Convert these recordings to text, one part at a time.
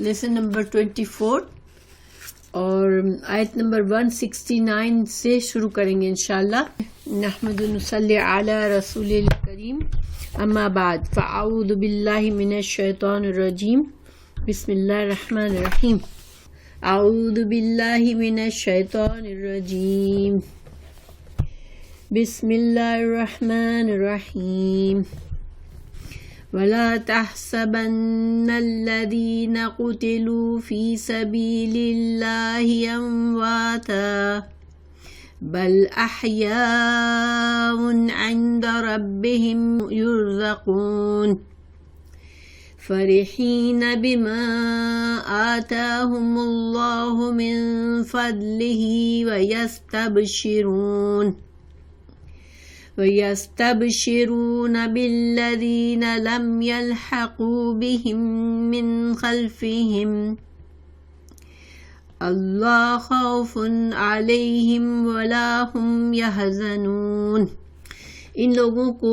Lesson number 24 اور آیت number 169 سے شروع کریں گے انشاءاللہ. نحمد و نصلی علی رسول الکریم، اما بعد، فاعوذ باللہ من الشیطان الرجیم، بسم اللہ الرحمن الرحیم. اعوذ باللہ من الشیطان الرجیم، بسم اللہ الرحمن الرحیم. وَلَا تَحْسَبَنَّ الَّذِينَ قُتِلُوا فِي سَبِيلِ اللَّهِ أَمْوَاتًا بَلْ أَحْيَاءٌ عِندَ رَبِّهِمْ يُرْزَقُونَ فَرِحِينَ بِمَا آتَاهُمُ اللَّهُ مِنْ فَضْلِهِ وَيَسْتَبْشِرُونَ بِالَّذِينَ لَمْ يَلْحَقُوا بِهِمْ مِنْ خَلْفِهِمْ أَلَّا خَوْفٌ عَلَيْهِمْ وَلَا هُمْ يَحْزَنُونَ. ان لوگوں کو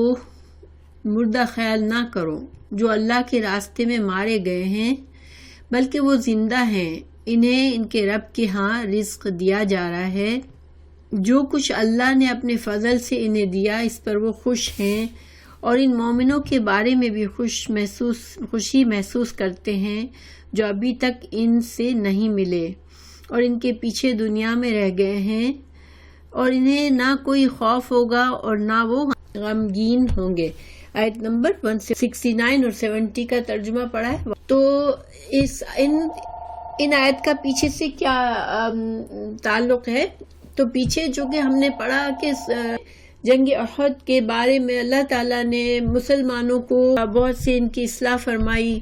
مردہ خیال نہ کرو جو اللہ کے راستے میں مارے گئے ہیں، بلکہ وہ زندہ ہیں، انہیں ان کے رب کے ہاں رزق دیا جا رہا ہے. جو کچھ اللہ نے اپنے فضل سے انہیں دیا اس پر وہ خوش ہیں، اور ان مومنوں کے بارے میں بھی خوشی محسوس کرتے ہیں جو ابھی تک ان سے نہیں ملے اور ان کے پیچھے دنیا میں رہ گئے ہیں، اور انہیں نہ کوئی خوف ہوگا اور نہ وہ غمگین ہوں گے. آیت نمبر 169 اور 70 کا ترجمہ پڑھا ہے. تو ان آیت کا پیچھے سے کیا تعلق ہے؟ تو پیچھے جو کہ ہم نے پڑھا کہ جنگ احد کے بارے میں اللہ تعالیٰ نے مسلمانوں کو بہت سے ان کی اصلاح فرمائی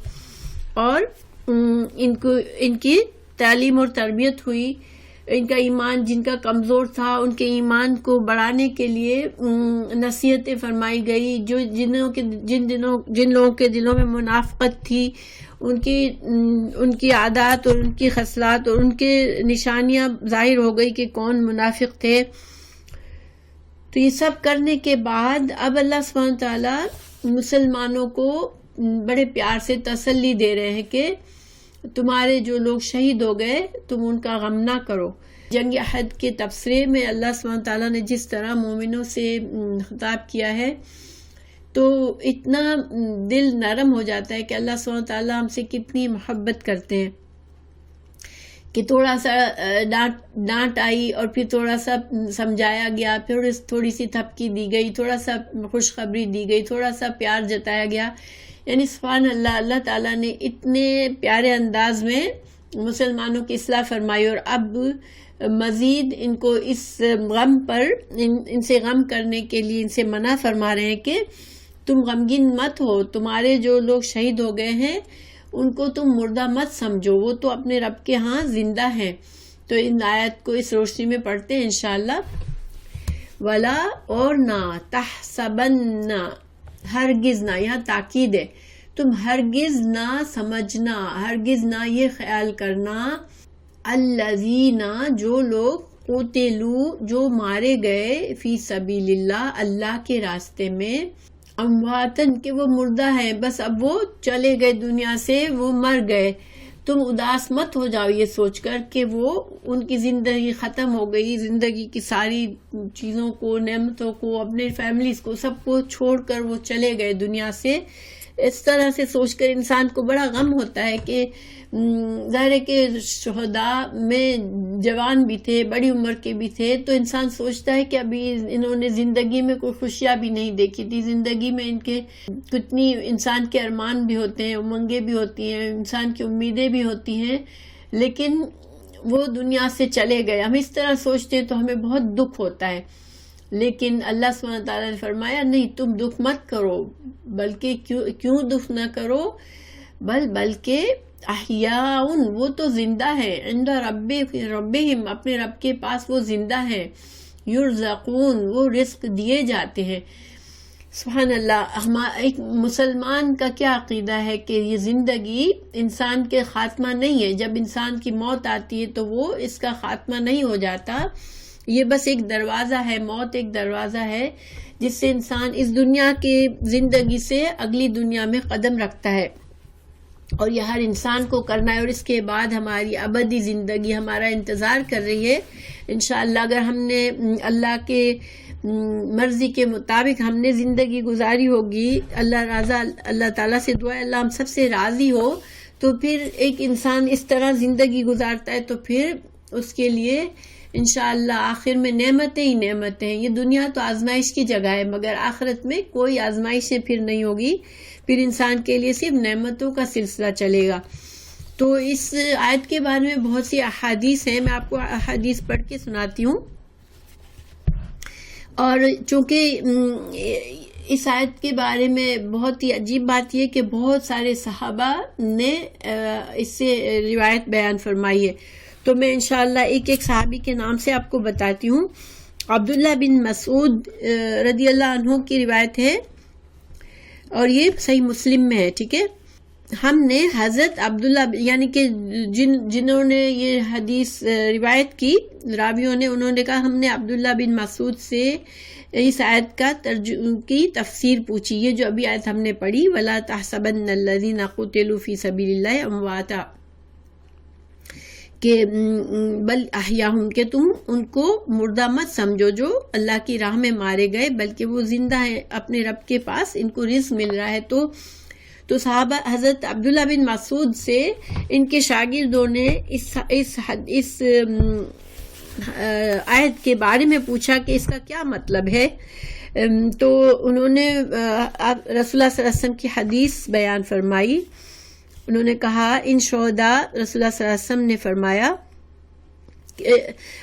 اور ان کی تعلیم اور تربیت ہوئی. ان کا ایمان جن کا کمزور تھا ان کے ایمان کو بڑھانے کے لیے نصیحتیں فرمائی گئی. جن لوگوں کے دلوں میں منافقت تھی ان کی عادات اور ان کی خصلات اور ان کے نشانیاں ظاہر ہو گئی کہ کون منافق تھے. تو یہ سب کرنے کے بعد اب اللہ سبحانہ تعالیٰ مسلمانوں کو بڑے پیار سے تسلی دے رہے ہیں کہ تمہارے جو لوگ شہید ہو گئے تم ان کا غم نہ کرو. جنگ احد کے تبصرے میں اللہ سبحانہ تعالیٰ نے جس طرح مومنوں سے خطاب کیا ہے تو اتنا دل نرم ہو جاتا ہے کہ اللہ سبحانہ تعالیٰ ہم سے کتنی محبت کرتے ہیں کہ تھوڑا سا ڈانٹ آئی اور پھر تھوڑا سا سمجھایا گیا، پھر تھوڑی سی تھپکی دی گئی، تھوڑا سا خوشخبری دی گئی، تھوڑا سا پیار جتایا گیا. یعنی سبحان اللہ، اللہ تعالیٰ نے اتنے پیارے انداز میں مسلمانوں کی اصلاح فرمائی اور اب مزید ان کو اس غم پر ان سے غم کرنے کے لیے ان سے منع فرما رہے ہیں کہ تم غمگین مت ہو، تمہارے جو لوگ شہید ہو گئے ہیں ان کو تم مردہ مت سمجھو، وہ تو اپنے رب کے ہاں زندہ ہیں. تو ان آیت کو اس روشنی میں پڑھتے ہیں انشاءاللہ. ولا اور نہ، تحسبن ہرگز نہ، یہاں تاکید ہے، تم ہرگز نہ سمجھنا، ہرگز نہ یہ خیال کرنا، الذین جو لوگ قتلوا جو مارے گئے فی سبیل اللہ اللہ کے راستے میں، امواتن کہ وہ مردہ ہیں، بس اب وہ چلے گئے دنیا سے، وہ مر گئے. تم اداس مت ہو جاؤ یہ سوچ کر کہ وہ ان کی زندگی ختم ہو گئی، زندگی کی ساری چیزوں کو، نعمتوں کو، اپنے فیملیز کو، سب کو چھوڑ کر وہ چلے گئے دنیا سے. اس طرح سے سوچ کر انسان کو بڑا غم ہوتا ہے کہ ظاہر ہے کہ شہداء میں جوان بھی تھے، بڑی عمر کے بھی تھے، تو انسان سوچتا ہے کہ ابھی انہوں نے زندگی میں کوئی خوشیاں بھی نہیں دیکھی تھی، زندگی میں ان کے کتنی انسان کے ارمان بھی ہوتے ہیں، امنگیں بھی ہوتی ہیں، انسان کی امیدیں بھی ہوتی ہیں، لیکن وہ دنیا سے چلے گئے. ہم اس طرح سوچتے ہیں تو ہمیں بہت دکھ ہوتا ہے، لیکن اللہ سبحانہ تعالیٰ نے فرمایا نہیں، تم دکھ مت کرو، بلکہ کیوں دکھ نہ کرو، بلکہ احیاء وہ تو زندہ ہے، عند ربہم اپنے رب کے پاس وہ زندہ ہے، یرزقون وہ رزق دیے جاتے ہیں. سبحان اللہ. ایک مسلمان کا کیا عقیدہ ہے کہ یہ زندگی انسان کے خاتمہ نہیں ہے، جب انسان کی موت آتی ہے تو وہ اس کا خاتمہ نہیں ہو جاتا، یہ بس ایک دروازہ ہے، موت ایک دروازہ ہے جس سے انسان اس دنیا کی زندگی سے اگلی دنیا میں قدم رکھتا ہے. اور یہ ہر انسان کو کرنا ہے، اور اس کے بعد ہماری ابدی زندگی ہمارا انتظار کر رہی ہے انشاءاللہ۔ اگر ہم نے اللہ کے مرضی کے مطابق ہم نے زندگی گزاری ہوگی، اللہ تعالیٰ سے دعا ہے اللہ ہم سب سے راضی ہو، تو پھر ایک انسان اس طرح زندگی گزارتا ہے تو پھر اس کے لیے انشاءاللہ آخر میں نعمتیں ہی نعمتیں ہیں۔ یہ دنیا تو آزمائش کی جگہ ہے، مگر آخرت میں کوئی آزمائشیں پھر نہیں ہوگی، پھر انسان کے لیے صرف نعمتوں کا سلسلہ چلے گا۔ تو اس آیت کے بارے میں بہت سی احادیث ہیں، میں آپ کو احادیث پڑھ کے سناتی ہوں۔ اور چونکہ اس آیت کے بارے میں بہت ہی عجیب بات یہ کہ بہت سارے صحابہ نے اس سے روایت بیان فرمائی ہے، تو میں انشاءاللہ ایک ایک صحابی کے نام سے آپ کو بتاتی ہوں۔ عبداللہ بن مسعود رضی اللہ عنہ کی روایت ہے، اور یہ صحیح مسلم میں ہے، ٹھیک ہے۔ ہم نے حضرت عبداللہ یعنی کہ جنہوں نے یہ حدیث روایت کی راویوں نے، انہوں نے کہا ہم نے عبداللہ بن مسعود سے اس آیت کی تفسیر پوچھی، یہ جو ابھی آیت ہم نے پڑھی وَلَا تَحْسَبَنَّ الَّذِينَ قُتِلُوا فِي سَبِيلِ اللَّهِ أَمْوَاتًا، کہ بل احیاہم، کہ تم ان کو مردہ مت سمجھو جو اللہ کی راہ میں مارے گئے، بلکہ وہ زندہ ہیں، اپنے رب کے پاس ان کو رزق مل رہا ہے۔ تو صحابہ حضرت عبداللہ بن مسعود سے ان کے شاگردوں نے اس آیت کے بارے میں پوچھا کہ اس کا کیا مطلب ہے، تو انہوں نے رسول اللہ صلی اللہ علیہ وسلم کی حدیث بیان فرمائی۔ انہوں نے کہا ان شہداء، رسول اللہ صلی اللہ علیہ وسلم نے فرمایا،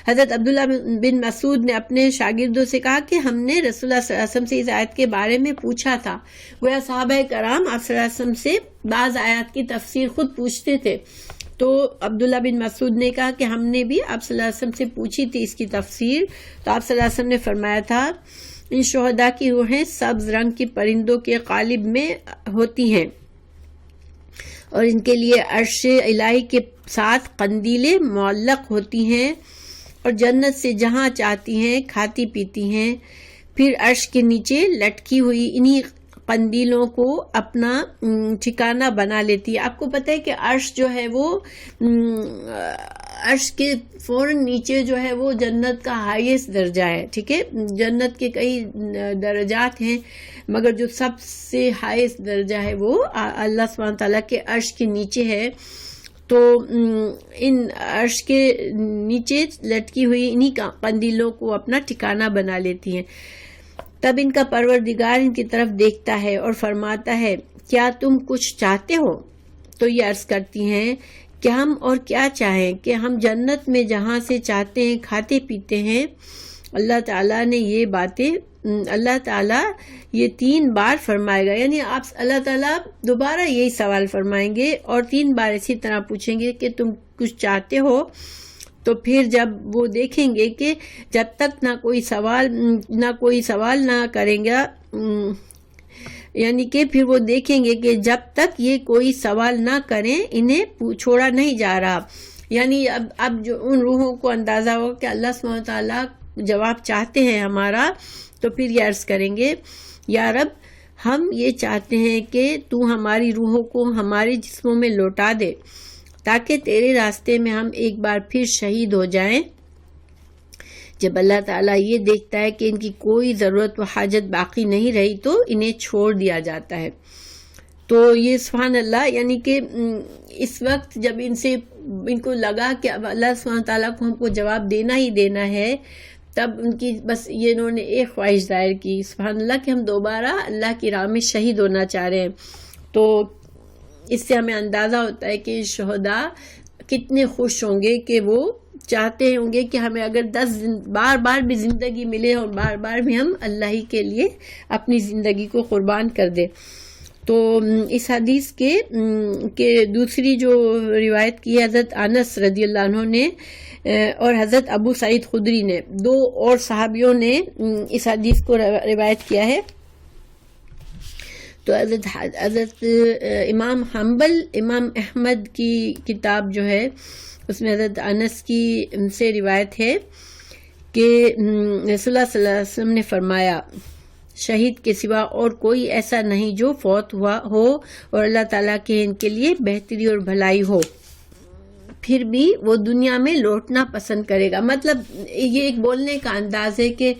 حضرت عبداللہ بن مسعود نے اپنے شاگردوں سے کہا کہ ہم نے رسول اللہ صلی اللہ علیہ وسلم سے اس آیت کے بارے میں پوچھا تھا۔ وہ صحابہ کرام آپ صلی اللہ علیہ وسلم سے بعض آیات کی تفسیر خود پوچھتے تھے، تو عبداللہ بن مسعود نے کہا کہ ہم نے بھی آپ صلی اللہ علیہ وسلم سے پوچھی تھی اس کی تفسیر، تو آپ صلی اللہ علیہ وسلم نے فرمایا تھا ان شہداء کی روحیں سبز رنگ کے پرندوں کے قالب میں ہوتی ہیں، اور ان کے لیے عرش الہی کے ساتھ قندیلیں معلق ہوتی ہیں، اور جنت سے جہاں چاہتی ہیں کھاتی پیتی ہیں، پھر عرش کے نیچے لٹکی ہوئی انہی قندیلوں کو اپنا ٹھکانہ بنا لیتی ہے۔ آپ کو پتہ ہے کہ عرش جو ہے وہ عرش کے فوراً نیچے جو ہے وہ جنت کا ہائیسٹ درجہ ہے، ٹھیک ہے۔ جنت کے کئی درجات ہیں، مگر جو سب سے ہائیسٹ درجہ ہے وہ اللہ سبحانہ تعالیٰ کے عرش کے نیچے ہے۔ تو ان عرش کے نیچے لٹکی ہوئی انہی قندیلوں کو اپنا ٹھکانہ بنا لیتی ہیں۔ تب ان کا پروردگار ان کی طرف دیکھتا ہے اور فرماتا ہے کیا تم کچھ چاہتے ہو؟ تو یہ عرض کرتی ہیں کہ ہم اور کیا چاہیں کہ ہم جنت میں جہاں سے چاہتے ہیں کھاتے پیتے ہیں۔ اللہ تعالیٰ نے یہ باتیں اللہ تعالیٰ یہ 3 بار فرمائے گا، یعنی اللہ تعالیٰ دوبارہ یہی سوال فرمائیں گے اور 3 بار اسی طرح پوچھیں گے کہ تم کچھ چاہتے ہو؟ تو پھر جب وہ دیکھیں گے کہ جب تک نہ کوئی سوال نہ کریں گا، یعنی کہ پھر وہ دیکھیں گے کہ جب تک یہ کوئی سوال نہ کریں انہیں چھوڑا نہیں جا رہا، یعنی اب جو ان روحوں کو اندازہ ہوگا کہ اللہ سبحانہ تعالیٰ جواب چاہتے ہیں ہمارا، تو پھر یہ عرض کریں گے یا رب ہم یہ چاہتے ہیں کہ تو ہماری روحوں کو ہمارے جسموں میں لوٹا دے تاکہ تیرے راستے میں ہم ایک بار پھر شہید ہو جائیں۔ جب اللہ تعالیٰ یہ دیکھتا ہے کہ ان کی کوئی ضرورت و حاجت باقی نہیں رہی تو انہیں چھوڑ دیا جاتا ہے۔ تو یہ سبحان اللہ، یعنی کہ اس وقت جب ان کو لگا کہ اب اللہ سبحانہ تعالیٰ کو ہم کو جواب دینا ہی دینا ہے، تب ان کی بس یہ انہوں نے ایک خواہش ظاہر کی سبحان اللہ کہ ہم دوبارہ اللہ کی راہ میں شہید ہونا چاہ رہے ہیں۔ تو اس سے ہمیں اندازہ ہوتا ہے کہ شہداء کتنے خوش ہوں گے کہ وہ چاہتے ہوں گے کہ ہمیں اگر 10 بار بار بھی زندگی ملے اور بار بار بھی ہم اللہ ہی کے لیے اپنی زندگی کو قربان کر دیں۔ تو اس حدیث کے دوسری جو روایت کی ہے حضرت انس رضی اللہ عنہ نے اور حضرت ابو سعید خدری نے، 2 اور صحابیوں نے اس حدیث کو روایت کیا ہے۔ تو حضرت امام حنبل، امام احمد کی کتاب جو ہے اس میں حضرت انس کی سے روایت ہے کہ رسول اللہ صلی اللہ علیہ وسلم نے فرمایا شہید کے سوا اور کوئی ایسا نہیں جو فوت ہوا ہو اور اللہ تعالیٰ کے ان کے لیے بہتری اور بھلائی ہو، پھر بھی وہ دنیا میں لوٹنا پسند کرے گا. مطلب یہ ایک بولنے کا انداز ہے کہ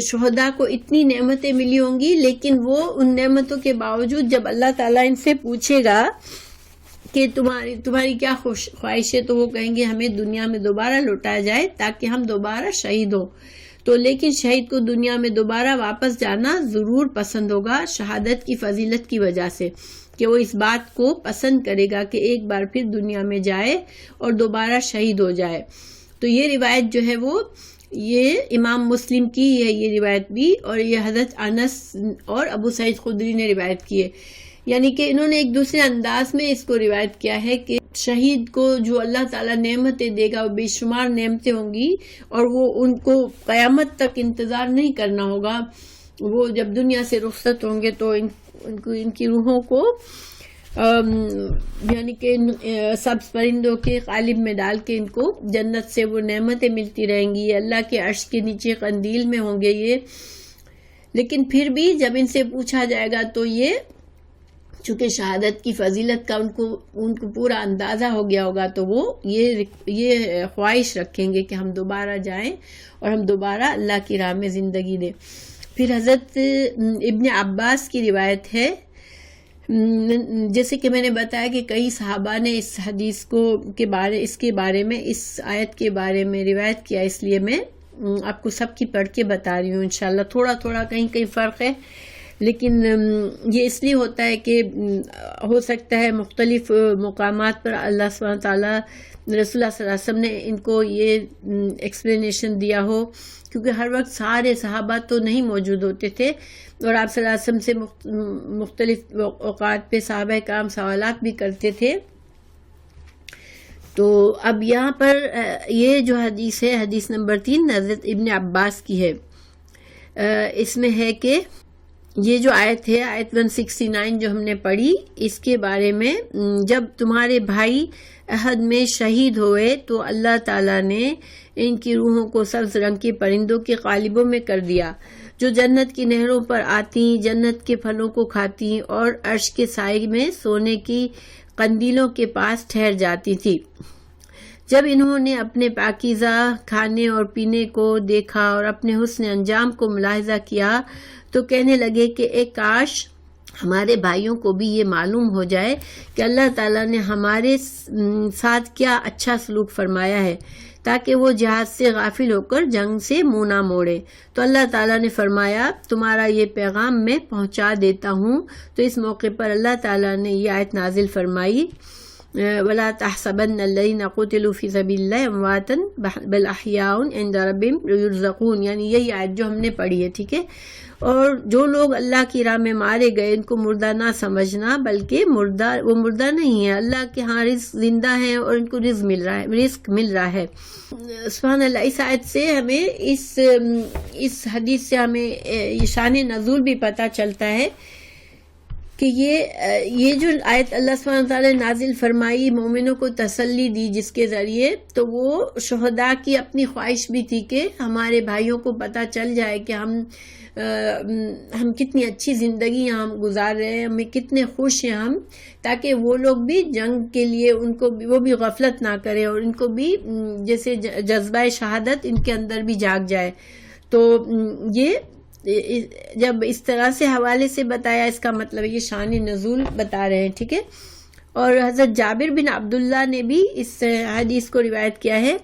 شہداء کو اتنی نعمتیں ملی ہوں گی، لیکن وہ ان نعمتوں کے باوجود جب اللہ تعالیٰ ان سے پوچھے گا کہ تمہاری کیا خواہش ہے، تو وہ کہیں گے ہمیں دنیا میں دوبارہ لوٹایا جائے تاکہ ہم دوبارہ شہید ہوں. تو لیکن شہید کو دنیا میں دوبارہ واپس جانا ضرور پسند ہوگا شہادت کی فضیلت کی وجہ سے، کہ وہ اس بات کو پسند کرے گا کہ ایک بار پھر دنیا میں جائے اور دوبارہ شہید ہو جائے. تو یہ روایت جو ہے وہ یہ امام مسلم کی ہے، یہ روایت بھی، اور یہ حضرت انس اور ابو سعید خدری نے روایت کی ہے. یعنی کہ انہوں نے ایک دوسرے انداز میں اس کو روایت کیا ہے کہ شہید کو جو اللہ تعالیٰ نعمتیں دے گا وہ بے شمار نعمتیں ہوں گی، اور وہ ان کو قیامت تک انتظار نہیں کرنا ہوگا. وہ جب دنیا سے رخصت ہوں گے تو ان کی روحوں کو یعنی کہ سبز پرندوں کے قالب میں ڈال کے ان کو جنت سے وہ نعمتیں ملتی رہیں گی. اللہ کے عرش کے نیچے قندیل میں ہوں گے یہ. لیکن پھر بھی جب ان سے پوچھا جائے گا تو یہ چونکہ شہادت کی فضیلت کا ان کو پورا اندازہ ہو گیا ہوگا، تو وہ یہ خواہش رکھیں گے کہ ہم دوبارہ جائیں اور ہم دوبارہ اللہ کی راہ میں زندگی دیں. پھر حضرت ابن عباس کی روایت ہے، جیسے کہ میں نے بتایا کہ کئی صحابہ نے اس حدیث اس کے بارے میں اس آیت کے بارے میں روایت کیا، اس لیے میں آپ کو سب کی پڑھ کے بتا رہی ہوں. انشاءاللہ تھوڑا تھوڑا کہیں فرق ہے، لیکن یہ اس لیے ہوتا ہے کہ ہو سکتا ہے مختلف مقامات پر اللہ سبحانہ تعالیٰ رسول اللہ صلی اللہ علیہ وسلم نے ان کو یہ ایکسپلینیشن دیا ہو، کیونکہ ہر وقت سارے صحابہ تو نہیں موجود ہوتے تھے، اور آپ صلی اللہ علیہ وسلم سے مختلف اوقات پہ صحابہ کرام سوالات بھی کرتے تھے. تو اب یہاں پر یہ جو حدیث ہے، حدیث نمبر 3 حضرت ابن عباس کی ہے. اس میں ہے کہ یہ جو آیت ہے، آیت 169 جو ہم نے پڑھی، اس کے بارے میں جب تمہارے بھائی احد میں شہید ہوئے تو اللہ تعالیٰ نے ان کی روحوں کو سبز رنگ کے پرندوں کے قالبوں میں کر دیا جو جنت کی نہروں پر آتی، جنت کے پھلوں کو کھاتی اور عرش کے سائے میں سونے کی قندیلوں کے پاس ٹھہر جاتی تھی. جب انہوں نے اپنے پاکیزہ کھانے اور پینے کو دیکھا اور اپنے حسن انجام کو ملاحظہ کیا تو کہنے لگے کہ اے کاش ہمارے بھائیوں کو بھی یہ معلوم ہو جائے کہ اللہ تعالیٰ نے ہمارے ساتھ کیا اچھا سلوک فرمایا ہے، تاکہ وہ جہاد سے غافل ہو کر جنگ سے منہ نہ موڑے. تو اللہ تعالیٰ نے فرمایا تمہارا یہ پیغام میں پہنچا دیتا ہوں. تو اس موقع پر اللہ تعالیٰ نے یہ آیت نازل فرمائی، وَلَا تَحْسَبَنَّ الَّذِينَ قُتِلُوا فِي سَبِيلِ اللَّهِ أَمْوَاتًا بَلْ أَحْيَاءٌ عِندَ رَبِّهِمْ يُرْزَقُونَ. یعنی یہی آیت جو ہم نے پڑھی ہے، ٹھیک ہے. اور جو لوگ اللہ کی راہ میں مارے گئے ان کو مردہ نہ سمجھنا، بلکہ وہ مردہ نہیں ہے، اللہ کے ہاں رزق زندہ ہیں اور ان کو رزق مل رہا ہے. سبحان اللہ. اس آیت سے ہمیں اس حدیث سے ہمیں شان نزول بھی پتہ چلتا ہے کہ یہ جو آیت اللہ سبحانہ تعالیٰ نے نازل فرمائی، مومنوں کو تسلی دی جس کے ذریعے، تو وہ شہداء کی اپنی خواہش بھی تھی کہ ہمارے بھائیوں کو پتہ چل جائے کہ ہم کتنی اچھی زندگی ہم گزار رہے ہیں، ہمیں کتنے خوش ہیں ہم، تاکہ وہ لوگ بھی جنگ کے لیے وہ بھی غفلت نہ کرے اور ان کو بھی جیسے جذبہ شہادت ان کے اندر بھی جاگ جائے. تو یہ جب اس طرح سے حوالے سے بتایا، اس کا مطلب یہ شان نزول بتا رہے ہیں، ٹھیک ہے. اور حضرت جابر بن عبداللہ نے بھی اس حدیث کو روایت کیا ہے.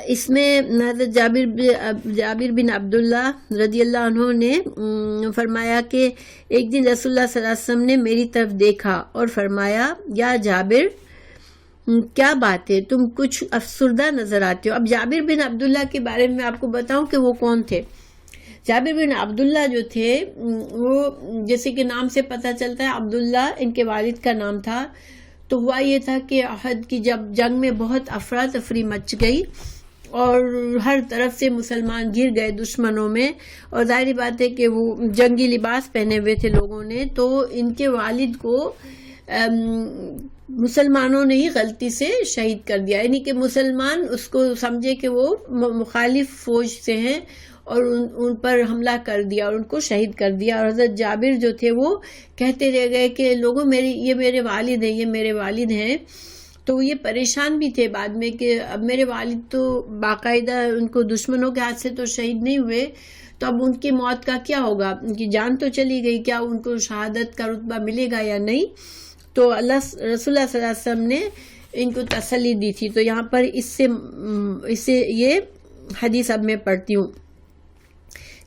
اس میں حضرت جابر بن عبداللہ رضی اللہ عنہ نے فرمایا کہ ایک دن رسول اللہ صلی اللہ علیہ وسلم نے میری طرف دیکھا اور فرمایا، یا جابر کیا بات ہے، تم کچھ افسردہ نظر آتے ہو. اب جابر بن عبداللہ کے بارے میں آپ کو بتاؤں کہ وہ کون تھے. جابر بن عبداللہ جو تھے وہ جیسے کہ نام سے پتہ چلتا ہے عبداللہ ان کے والد کا نام تھا. تو ہوا یہ تھا کہ احد کی جب جنگ میں بہت افراتفری مچ گئی اور ہر طرف سے مسلمان گر گئے دشمنوں میں، اور ظاہری بات ہے کہ وہ جنگی لباس پہنے ہوئے تھے لوگوں نے، تو ان کے والد کو مسلمانوں نے ہی غلطی سے شہید کر دیا. یعنی کہ مسلمان اس کو سمجھے کہ وہ مخالف فوج سے ہیں اور ان پر حملہ کر دیا اور ان کو شہید کر دیا. اور حضرت جابر جو تھے وہ کہتے رہ گئے کہ لوگوں یہ میرے والد ہیں، یہ میرے والد ہیں. تو یہ پریشان بھی تھے بعد میں کہ اب میرے والد تو باقاعدہ ان کو دشمنوں کے ہاتھ سے تو شہید نہیں ہوئے، تو اب ان کی موت کا کیا ہوگا، ان کی جان تو چلی گئی، کیا ان کو شہادت کا رتبہ ملے گا یا نہیں. تو رسول اللہ صلی اللہ علیہ وسلم نے ان کو تسلی دی تھی. تو یہاں پر اس سے یہ حدیث اب میں پڑھتی ہوں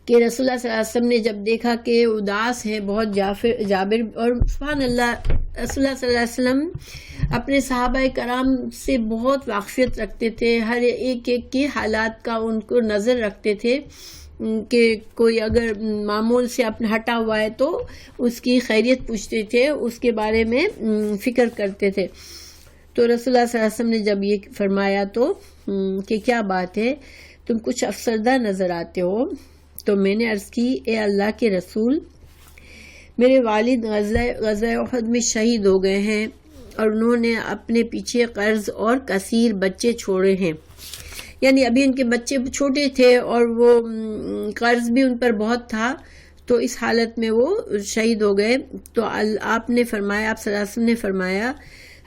کہ رسول اللہ صلی اللہ علیہ وسلم نے جب دیکھا کہ اداس ہیں بہت جابر، اور سبحان اللہ رسول اللہ صلی اللہ علیہ وسلم اپنے صحابہ کرام سے بہت واقفیت رکھتے تھے، ہر ایک کے حالات کا ان کو نظر رکھتے تھے کہ کوئی اگر معمول سے اپنا ہٹا ہوا ہے تو اس کی خیریت پوچھتے تھے، اس کے بارے میں فکر کرتے تھے. تو رسول اللہ صلی اللہ علیہ وسلم نے جب یہ فرمایا تو کہ کیا بات ہے، تم کچھ افسردہ نظر آتے ہو. تو میں نے عرض کی اے اللہ کے رسول، میرے والد غزوہ احد میں شہید ہو گئے ہیں اور انہوں نے اپنے پیچھے قرض اور کثیر بچے چھوڑے ہیں. یعنی ابھی ان کے بچے چھوٹے تھے اور وہ قرض بھی ان پر بہت تھا، تو اس حالت میں وہ شہید ہو گئے. تو آپ نے فرمایا، آپ صلی اللہ علیہ وسلم نے فرمایا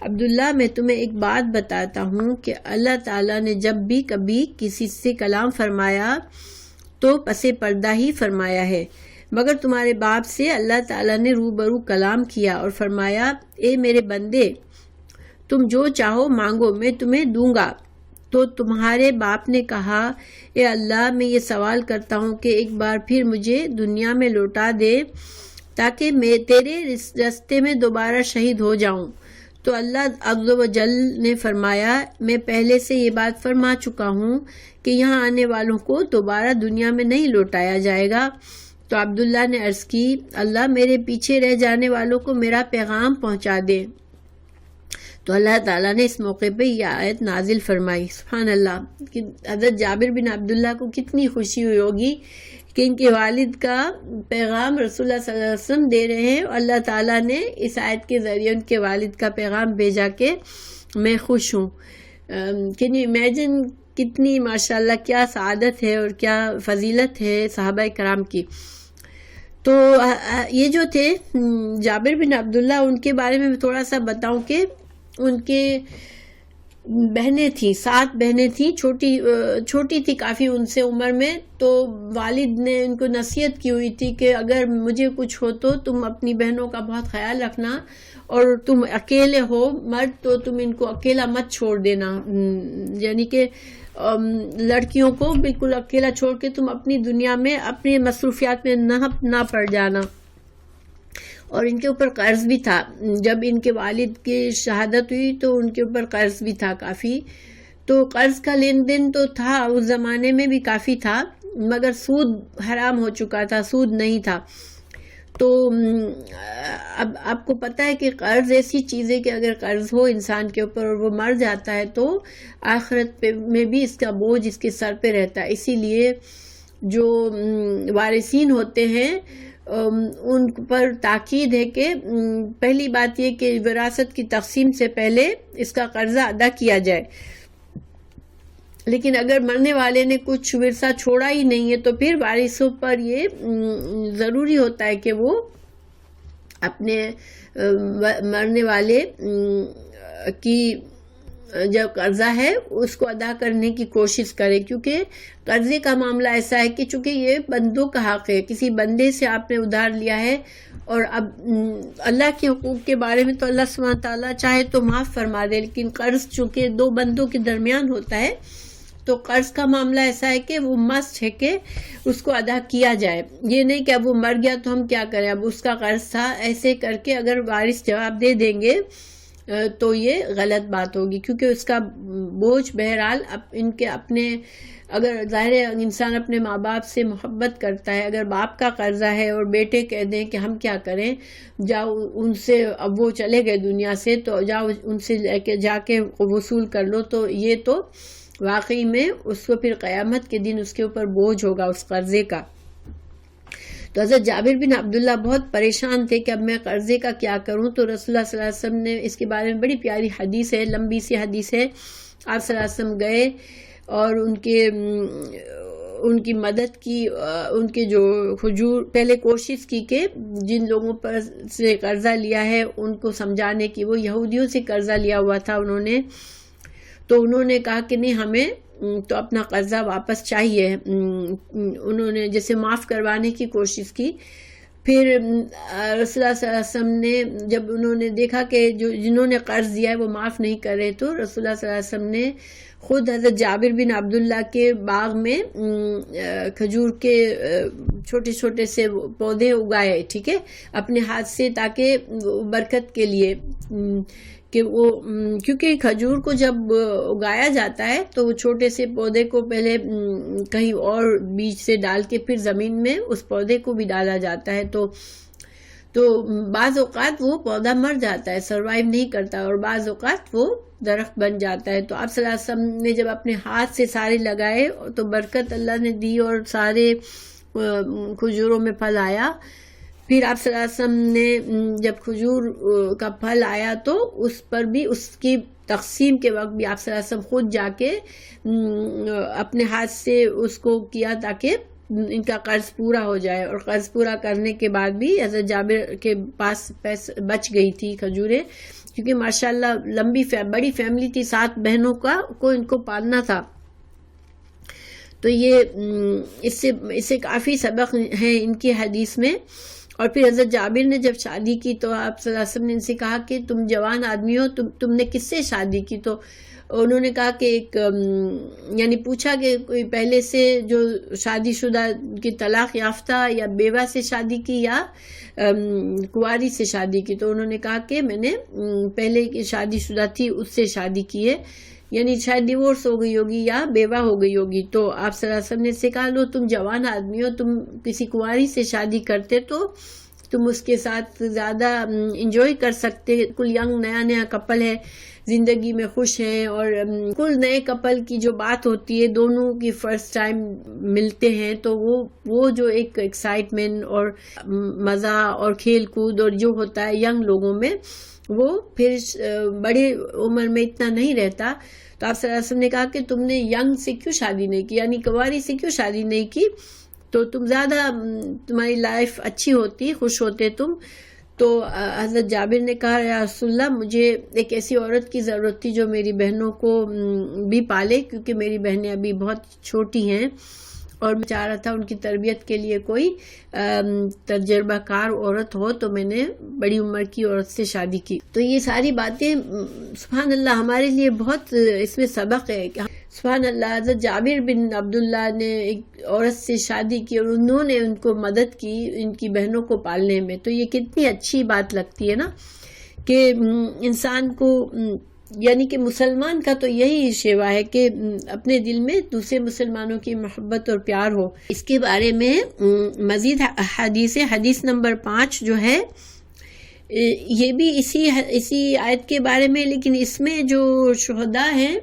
عبداللہ میں تمہیں ایک بات بتاتا ہوں کہ اللہ تعالیٰ نے جب بھی کبھی کسی سے کلام فرمایا تو پس پردہ ہی فرمایا ہے، مگر تمہارے باپ سے اللہ تعالیٰ نے روبرو کلام کیا اور فرمایا اے میرے بندے تم جو چاہو مانگو میں تمہیں دوں گا. تو تمہارے باپ نے کہا اے اللہ میں یہ سوال کرتا ہوں کہ ایک بار پھر مجھے دنیا میں لوٹا دے تاکہ میں تیرے راستے میں دوبارہ شہید ہو جاؤں. تو اللہ عز و جل نے فرمایا میں پہلے سے یہ بات فرما چکا ہوں کہ یہاں آنے والوں کو دوبارہ دنیا میں نہیں لوٹایا جائے گا. تو عبداللہ نے عرض کی اللہ میرے پیچھے رہ جانے والوں کو میرا پیغام پہنچا دے. تو اللہ تعالیٰ نے اس موقع پہ یہ آیت نازل فرمائی. سبحان اللہ، کہ حضرت جابر بن عبداللہ کو کتنی خوشی ہوئی ہوگی کہ ان کے والد کا پیغام رسول اللہ صلی اللہ علیہ وسلم دے رہے ہیں، اور اللہ تعالیٰ نے اس آیت کے ذریعے ان کے والد کا پیغام بھیجا کہ میں خوش ہوں. کین یو امیجن کتنی ماشاءاللہ کیا سعادت ہے اور کیا فضیلت ہے صحابہ کرام کی. تو یہ جو تھے جابر بن عبداللہ، ان کے بارے میں تھوڑا سا بتاؤں کہ ان کے بہنیں تھیں، 7 بہنیں تھیں، چھوٹی تھی کافی ان سے عمر میں. تو والد نے ان کو نصیحت کی ہوئی تھی کہ اگر مجھے کچھ ہو تو تم اپنی بہنوں کا بہت خیال رکھنا، اور تم اکیلے ہو مرد تو تم ان کو اکیلا مت چھوڑ دینا، یعنی کہ لڑکیوں کو بالکل اکیلا چھوڑ کے تم اپنی دنیا میں اپنی مصروفیات میں نہ پڑ جانا. اور ان کے اوپر قرض بھی تھا، جب ان کے والد کی شہادت ہوئی تو ان کے اوپر قرض بھی تھا کافی. تو قرض کا لین دین تو تھا اس زمانے میں بھی کافی تھا، مگر سود حرام ہو چکا تھا، سود نہیں تھا. تو اب آپ کو پتہ ہے کہ قرض ایسی چیز ہے کہ اگر قرض ہو انسان کے اوپر اور وہ مر جاتا ہے تو آخرت میں بھی اس کا بوجھ اس کے سر پہ رہتا ہے. اسی لیے جو وارثین ہوتے ہیں ان پر تاکید ہے کہ پہلی بات یہ کہ وراثت کی تقسیم سے پہلے اس کا قرضہ ادا کیا جائے. لیکن اگر مرنے والے نے کچھ ورثہ چھوڑا ہی نہیں ہے تو پھر وارثوں پر یہ ضروری ہوتا ہے کہ وہ اپنے مرنے والے کی جو قرضہ ہے اس کو ادا کرنے کی کوشش کرے، کیونکہ قرضے کا معاملہ ایسا ہے کہ چونکہ یہ بندوں کا حق ہے، کسی بندے سے آپ نے ادھار لیا ہے، اور اب اللہ کے حقوق کے بارے میں تو اللہ سبحانہ تعالیٰ چاہے تو معاف فرما دے، لیکن قرض چونکہ 2 بندوں کے درمیان ہوتا ہے تو قرض کا معاملہ ایسا ہے کہ وہ مست ہے کہ اس کو ادا کیا جائے. یہ نہیں کہ اب وہ مر گیا تو ہم کیا کریں، اب اس کا قرض تھا، ایسے کر کے اگر وارث جواب دے دیں گے تو یہ غلط بات ہوگی، کیونکہ اس کا بوجھ بہرحال ان کے اپنے، اگر ظاہر انسان اپنے ماں باپ سے محبت کرتا ہے، اگر باپ کا قرضہ ہے اور بیٹے کہہ دیں کہ ہم کیا کریں، جاؤ ان سے، اب وہ چلے گئے دنیا سے تو جاؤ ان سے جا کے وصول کر لو، تو یہ تو واقعی میں اس کو پھر قیامت کے دن اس کے اوپر بوجھ ہوگا اس قرضے کا. تو حضرت جابر بن عبداللہ بہت پریشان تھے کہ اب میں قرضے کا کیا کروں. تو رسول اللہ صلی اللہ علیہ وسلم نے اس کے بارے میں بڑی پیاری حدیث ہے، لمبی سی حدیث ہے. آپ صلی اللہ علیہ وسلم گئے اور ان کے ان کی مدد کی، ان کے جو کھجور پہلے کوشش کی کہ جن لوگوں پر سے قرضہ لیا ہے ان کو سمجھانے کی، وہ یہودیوں سے قرضہ لیا ہوا تھا تو انہوں نے کہا کہ نہیں ہمیں تو اپنا قرضہ واپس چاہیے، انہوں نے جیسے معاف کروانے کی کوشش کی۔ پھر رسول اللہ صلی اللہ علیہ وسلم نے جب انہوں نے دیکھا کہ جنہوں نے قرض دیا ہے وہ معاف نہیں کر رہے، تو رسول اللہ صلی اللہ علیہ وسلم نے خود حضرت جابر بن عبداللہ کے باغ میں کھجور کے چھوٹے چھوٹے سے پودے اگائے، ٹھیک ہے، اپنے ہاتھ سے، تاکہ برکت کے لیے، کہ وہ کیونکہ کھجور کو جب اگایا جاتا ہے تو وہ چھوٹے سے پودے کو پہلے کہیں اور بیج سے ڈال کے پھر زمین میں اس پودے کو بھی ڈالا جاتا ہے، تو بعض اوقات وہ پودا مر جاتا ہے، سروائیو نہیں کرتا، اور بعض اوقات وہ درخت بن جاتا ہے۔ تو آپ صلی اللہ علیہ وسلم نے جب اپنے ہاتھ سے سارے لگائے تو برکت اللہ نے دی اور سارے کھجوروں میں پھل آیا۔ پھر آپ صلی اللہ علیہ وسلم نے جب کھجور کا پھل آیا تو اس پر بھی، اس کی تقسیم کے وقت بھی آپ صلی اللہ علیہ وسلم خود جا کے اپنے ہاتھ سے اس کو کیا تاکہ ان کا قرض پورا ہو جائے، اور قرض پورا کرنے کے بعد بھی حضرت جابر کے پاس پیسے بچ گئی تھی کھجوریں، کیونکہ ماشاءاللہ بڑی فیملی تھی، 7 بہنوں کو ان کو پالنا تھا۔ تو یہ اس سے کافی سبق ہیں ان کی حدیث میں۔ اور پھر حضرت جابر نے جب شادی کی تو آپ صلی اللہ علیہ وسلم نے ان سے کہا کہ تم جوان آدمی ہو، تم نے کس سے شادی کی؟ تو انہوں نے کہا کہ یعنی پوچھا کہ کوئی پہلے سے جو شادی شدہ کی طلاق یافتہ یا بیوہ سے شادی کی یا کنواری سے شادی کی، تو انہوں نے کہا کہ میں نے پہلے کی شادی شدہ تھی اس سے شادی کی ہے، یعنی شاید ڈیورس ہو گئی ہوگی یا بیوہ ہو گئی ہوگی۔ تو آپ صلی اللہ علیہ وسلم نے سے کہا لو تم جوان آدمی ہو، تم کسی کنواری سے شادی کرتے تو تم اس کے ساتھ زیادہ انجوائے کر سکتے، کل ینگ نیا کپل ہے، زندگی میں خوش ہیں، اور کل نئے کپل کی جو بات ہوتی ہے دونوں کی فرسٹ ٹائم ملتے ہیں تو وہ جو ایک ایکسائٹمنٹ اور مزہ اور کھیل کود اور جو ہوتا ہے ینگ لوگوں میں، وہ پھر بڑے عمر میں اتنا نہیں رہتا۔ تو آپ صلی اللہ علیہ وسلم نے کہا کہ تم نے ینگ سے کیوں شادی نہیں کی، یعنی کنواری سے کیوں شادی نہیں کی، تو تم زیادہ تمہاری لائف اچھی ہوتی، خوش ہوتے تم۔ تو حضرت جابر نے کہا یا رسول اللہ مجھے ایک ایسی عورت کی ضرورت تھی جو میری بہنوں کو بھی پالے، کیونکہ میری بہنیں ابھی بہت چھوٹی ہیں، اور میں چاہ رہا تھا ان کی تربیت کے لیے کوئی تجربہ کار عورت ہو، تو میں نے بڑی عمر کی عورت سے شادی کی۔ تو یہ ساری باتیں سبحان اللہ ہمارے لیے بہت اس میں سبق ہے کہ سبحان اللہ حضرت جابر بن عبداللہ نے ایک عورت سے شادی کی اور انہوں نے ان کو مدد کی ان کی بہنوں کو پالنے میں، تو یہ کتنی اچھی بات لگتی ہے نا کہ انسان کو، یعنی کہ مسلمان کا تو یہی شیوا ہے کہ اپنے دل میں دوسرے مسلمانوں کی محبت اور پیار ہو۔ اس کے بارے میں مزید حدیث نمبر 5 جو ہے یہ بھی اسی آیت کے بارے میں، لیکن اس میں جو شہداء ہیں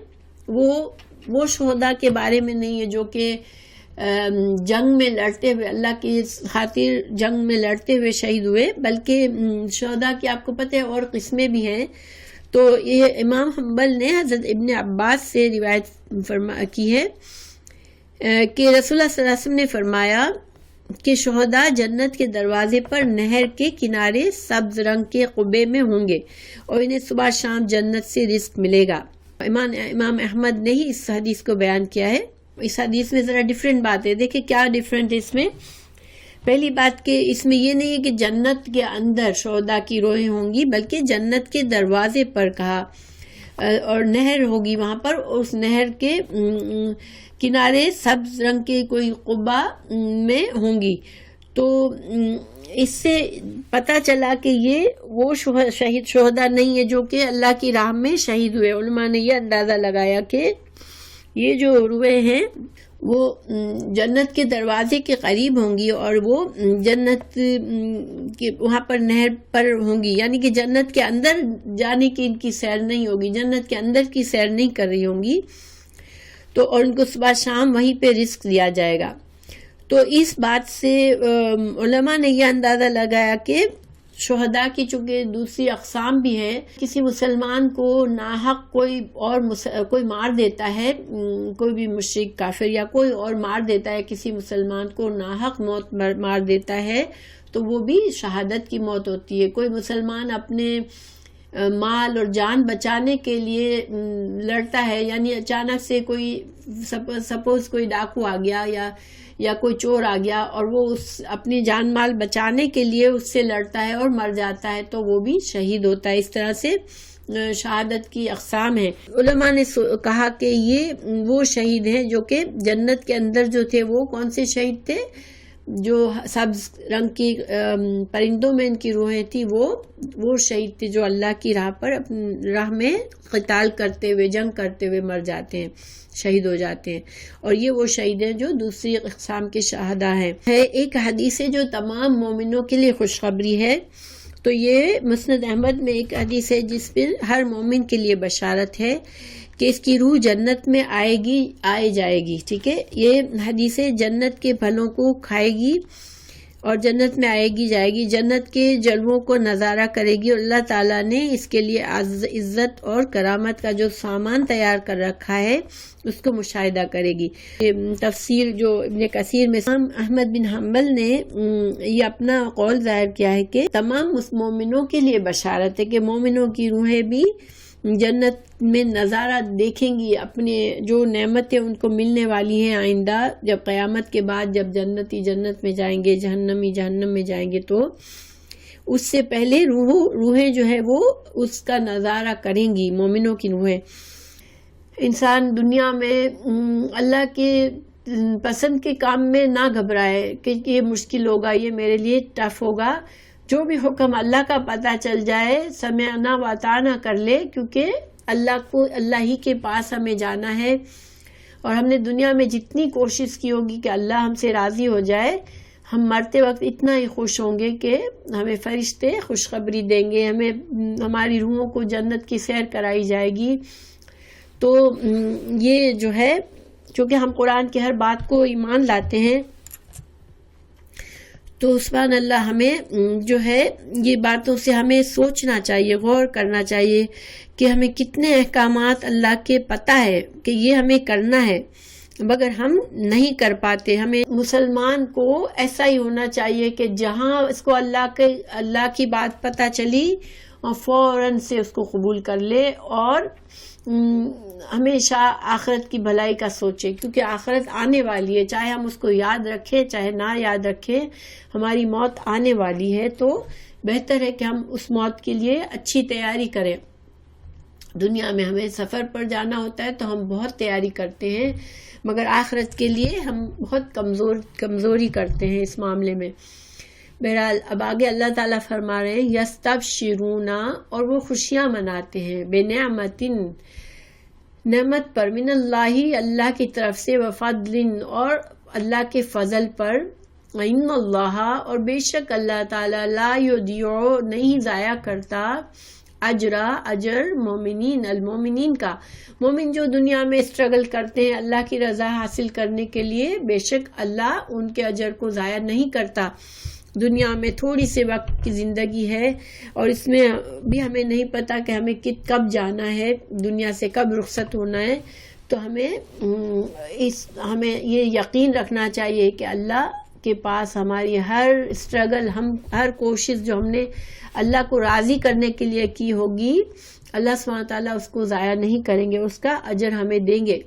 وہ شہداء کے بارے میں نہیں ہے جو کہ جنگ میں لڑتے ہوئے، اللہ کی خاطر جنگ میں لڑتے ہوئے شہید ہوئے، بلکہ شہداء کی آپ کو پتہ ہے اور قسمیں بھی ہیں۔ تو یہ امام حنبل نے حضرت ابن عباس سے روایت کی ہے کہ رسول اللہ صلی اللہ علیہ وسلم نے فرمایا کہ شہداء جنت کے دروازے پر نہر کے کنارے سبز رنگ کے قبے میں ہوں گے اور انہیں صبح شام جنت سے رزق ملے گا۔ امام احمد نے ہی اس حدیث کو بیان کیا ہے۔ اس حدیث میں ذرا ڈیفرنٹ بات ہے، دیکھیں کیا ڈیفرنٹ ہے اس میں۔ پہلی بات کہ اس میں یہ نہیں ہے کہ جنت کے اندر شہداء کی روحیں ہوں گی، بلکہ جنت کے دروازے پر کہا، اور نہر ہوگی وہاں پر، اس نہر کے کنارے سبز رنگ کے کوئی قبا میں ہوں گی۔ تو اس سے پتہ چلا کہ یہ وہ شہداء نہیں ہے جو کہ اللہ کی راہ میں شہید ہوئے۔ علماء نے یہ اندازہ لگایا کہ یہ جو روحیں ہیں وہ جنت کے دروازے کے قریب ہوں گی اور وہ جنت کے وہاں پر نہر پر ہوں گی، یعنی کہ جنت کے اندر جانے کی ان کی سیر نہیں ہوگی، جنت کے اندر کی سیر نہیں کر رہی ہوں گی، تو اور ان کو صبح شام وہیں پہ رزق دیا جائے گا۔ تو اس بات سے علماء نے یہ اندازہ لگایا کہ شہداء کی چونکہ دوسری اقسام بھی ہیں. کسی مسلمان کو ناحق کوئی مار دیتا ہے، کوئی بھی مشرک کافر یا کوئی اور مار دیتا ہے، کسی مسلمان کو ناحق موت مار دیتا ہے تو وہ بھی شہادت کی موت ہوتی ہے. کوئی مسلمان اپنے مال اور جان بچانے کے لیے لڑتا ہے، یعنی اچانک سے کوئی سپوز کوئی ڈاکو آ گیا یا کوئی چور آ گیا اور وہ اپنی جان مال بچانے کے لیے اس سے لڑتا ہے اور مر جاتا ہے تو وہ بھی شہید ہوتا ہے. اس طرح سے شہادت کی اقسام ہیں. علماء نے کہا کہ یہ وہ شہید ہیں جو کہ جنت کے اندر جو تھے وہ کون سے شہید تھے؟ جو سبز رنگ کی پرندوں میں ان کی روحیں تھی وہ شہید تھے جو اللہ کی راہ میں قتال کرتے ہوئے جنگ کرتے ہوئے مر جاتے ہیں، شہید ہو جاتے ہیں. اور یہ وہ شہید ہیں جو دوسری اقسام کے شہداء ہیں. ایک حدیث ہے جو تمام مومنوں کے لیے خوشخبری ہے. تو یہ مسند احمد میں ایک حدیث ہے جس پر ہر مومن کے لیے بشارت ہے کہ اس کی روح جنت میں آئے جائے گی. ٹھیک ہے، یہ حدیث جنت کے پھلوں کو کھائے گی اور جنت میں آئے گی جائے گی، جنت کے جلووں کو نظارہ کرے گی اور اللہ تعالیٰ نے اس کے لیے عزت اور کرامت کا جو سامان تیار کر رکھا ہے اس کو مشاہدہ کرے گی. تفسیر جو ابن کثیر میں امام احمد بن حنبل نے یہ اپنا قول ظاہر کیا ہے کہ تمام مومنوں کے لیے بشارت ہے کہ مومنوں کی روحیں بھی جنت میں نظارہ دیکھیں گی، اپنے جو نعمتیں ان کو ملنے والی ہیں آئندہ جب قیامت کے بعد جب جنتی جنت میں جائیں گے، جہنمی جہنم میں جائیں گے، تو اس سے پہلے روحیں جو ہے وہ اس کا نظارہ کریں گی. مومنوں کی روحیں. انسان دنیا میں اللہ کے پسند کے کام میں نہ گھبرائے کہ یہ مشکل ہوگا، یہ میرے لیے ٹف ہوگا. جو بھی حکم اللہ کا پتہ چل جائے سمعنا و اطعنا کر لے، کیونکہ اللہ ہی کے پاس ہمیں جانا ہے اور ہم نے دنیا میں جتنی کوشش کی ہوگی کہ اللہ ہم سے راضی ہو جائے، ہم مرتے وقت اتنا ہی خوش ہوں گے کہ ہمیں فرشتے خوشخبری دیں گے، ہماری روحوں کو جنت کی سیر کرائی جائے گی. تو یہ جو ہے چونکہ ہم قرآن کی ہر بات کو ایمان لاتے ہیں تو سبحان اللہ ہمیں جو ہے یہ باتوں سے ہمیں سوچنا چاہیے، غور کرنا چاہیے کہ ہمیں کتنے احکامات اللہ کے پتہ ہے کہ یہ ہمیں کرنا ہے مگر ہم نہیں کر پاتے. ہمیں مسلمان کو ایسا ہی ہونا چاہیے کہ جہاں اس کو اللہ کی بات پتہ چلی اور فوراً سے اس کو قبول کر لے اور ہمیشہ آخرت کی بھلائی کا سوچے، کیونکہ آخرت آنے والی ہے، چاہے ہم اس کو یاد رکھیں چاہے نہ یاد رکھیں، ہماری موت آنے والی ہے. تو بہتر ہے کہ ہم اس موت کے لیے اچھی تیاری کریں. دنیا میں ہمیں سفر پر جانا ہوتا ہے تو ہم بہت تیاری کرتے ہیں مگر آخرت کے لیے ہم بہت کمزوری کرتے ہیں اس معاملے میں. بہرحال اب آگے اللہ تعالیٰ فرما رہے ہیں یستبشرون، اور وہ خوشیاں مناتے ہیں، بنعمت، نعمت پر، من اللہ کی طرف سے، وفضل، اور اللہ کے فضل پر، ان اللہ، اور بے شک اللہ تعالیٰ، لا یضیع، نہیں ضائع کرتا، اجر مومنین، المومنین کا. مومن جو دنیا میں اسٹرگل کرتے ہیں اللہ کی رضا حاصل کرنے کے لیے، بے شک اللہ ان کے اجر کو ضائع نہیں کرتا. دنیا میں تھوڑی سے وقت کی زندگی ہے اور اس میں بھی ہمیں نہیں پتا کہ ہمیں کب جانا ہے، دنیا سے کب رخصت ہونا ہے. تو ہمیں یہ یقین رکھنا چاہیے کہ اللہ کے پاس ہماری ہر اسٹرگل، ہر کوشش جو ہم نے اللہ کو راضی کرنے کے لیے کی ہوگی، اللہ سبحانہ تعالیٰ اس کو ضائع نہیں کریں گے، اس کا اجر ہمیں دیں گے.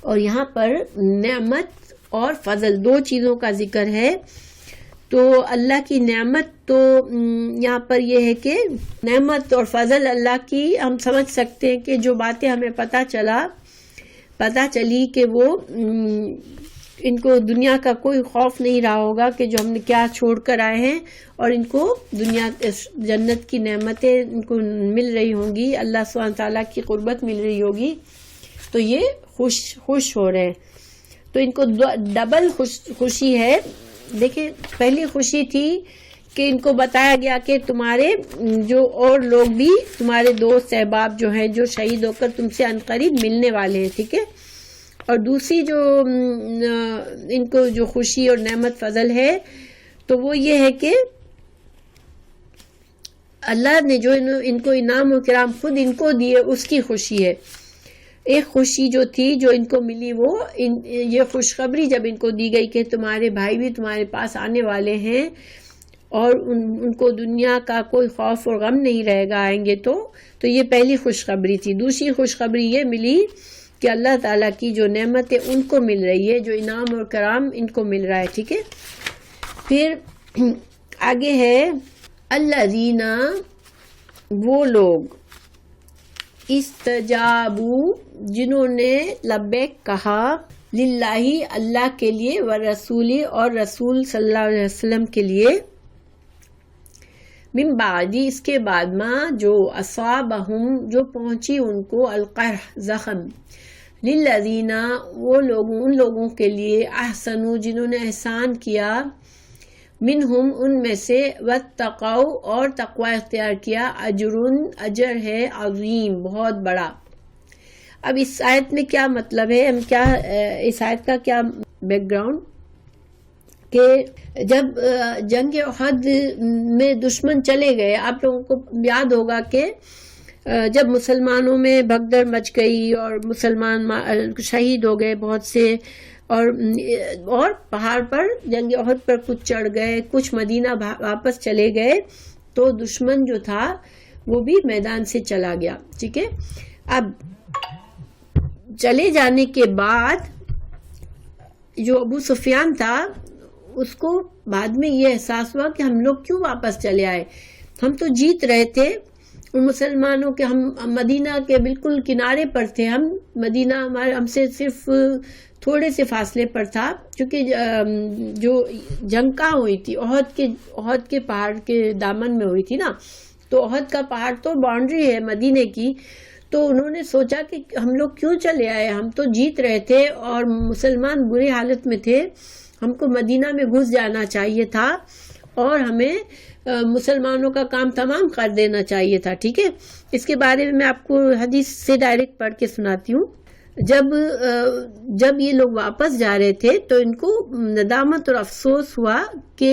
اور یہاں پر نعمت اور فضل دو چیزوں کا ذکر ہے. تو اللہ کی نعمت تو یہاں پر یہ ہے کہ نعمت اور فضل اللہ کی ہم سمجھ سکتے ہیں کہ جو باتیں ہمیں پتہ چلی کہ وہ ان کو دنیا کا کوئی خوف نہیں رہا ہوگا کہ جو ہم نے کیا چھوڑ کر آئے ہیں، اور ان کو جنت کی نعمتیں ان کو مل رہی ہوں گی، اللہ سبحانہ تعالیٰ کی قربت مل رہی ہوگی، تو یہ خوش ہو رہے ہیں. تو ان کو ڈبل خوشی ہے. دیکھیں پہلی خوشی تھی کہ ان کو بتایا گیا کہ تمہارے جو اور لوگ بھی، تمہارے دوست احباب جو ہیں جو شہید ہو کر تم سے عنقریب ملنے والے ہیں، ٹھیک ہے. اور دوسری جو ان کو جو خوشی اور نعمت فضل ہے تو وہ یہ ہے کہ اللہ نے جو ان کو انعام و کرام خود ان کو دیے اس کی خوشی ہے. ایک خوشی جو تھی جو ان کو ملی وہ یہ خوشخبری جب ان کو دی گئی کہ تمہارے بھائی بھی تمہارے پاس آنے والے ہیں اور ان کو دنیا کا کوئی خوف اور غم نہیں رہے گا آئیں گے تو یہ پہلی خوشخبری تھی. دوسری خوشخبری یہ ملی کہ اللہ تعالیٰ کی جو نعمتیں ان کو مل رہی ہے، جو انعام اور کرام ان کو مل رہا ہے. ٹھیک ہے. پھر آگے ہے الذین، وہ لوگ، استجابو، جنہوں نے لبیک کہا، للہ، اللہ کے لیے، ورسولی، اور رسول صلی اللہ علیہ وسلم کے لیے، من بعدی، اس کے بعد میں، جو اصابہم، جو پہنچی ان کو، القرح، زخم، للذین، وہ لوگ، ان لوگوں کے لیے، احسنوا، جنہوں نے احسان کیا، منہم، ان میں سے، واتقوا، اور تقوی اختیار کیا، اجر ہے، عظیم، بہت بڑا. اب اس آیت میں کیا مطلب ہے، اس آیت کا کیا بیک گراؤنڈ، کہ جب جنگ احد میں دشمن چلے گئے، آپ لوگوں کو یاد ہوگا کہ جب مسلمانوں میں بھگدڑ مچ گئی اور مسلمان شہید ہو گئے بہت سے، اور پہاڑ پر جنگ احد پر کچھ چڑھ گئے، کچھ مدینہ واپس چلے گئے، تو دشمن جو تھا وہ بھی میدان سے چلا گیا. ٹھیک ہے. اب چلے جانے کے بعد جو ابو سفیان تھا اس کو بعد میں یہ احساس ہوا کہ ہم لوگ کیوں واپس چلے آئے، ہم تو جیت رہے تھے ان مسلمانوں کے، ہم مدینہ کے بالکل کنارے پر تھے، ہم مدینہ ہم سے صرف تھوڑے سے فاصلے پر تھا، کیونکہ جو جنگ کہاں ہوئی تھی، احد کے پہاڑ کے دامن میں ہوئی تھی نا، تو احد کا پہاڑ تو باؤنڈری ہے مدینے کی. تو انہوں نے سوچا کہ ہم لوگ کیوں چلے آئے، ہم تو جیت رہے تھے اور مسلمان بری حالت میں تھے، ہم کو مدینہ میں گھس جانا چاہیے تھا اور ہمیں مسلمانوں کا کام تمام کر دینا چاہیے تھا. ٹھیک ہے. اس کے بارے میں آپ کو حدیث سے ڈائریکٹ پڑھ کے سناتی ہوں. جب یہ لوگ واپس جا رہے تھے تو ان کو ندامت اور افسوس ہوا کہ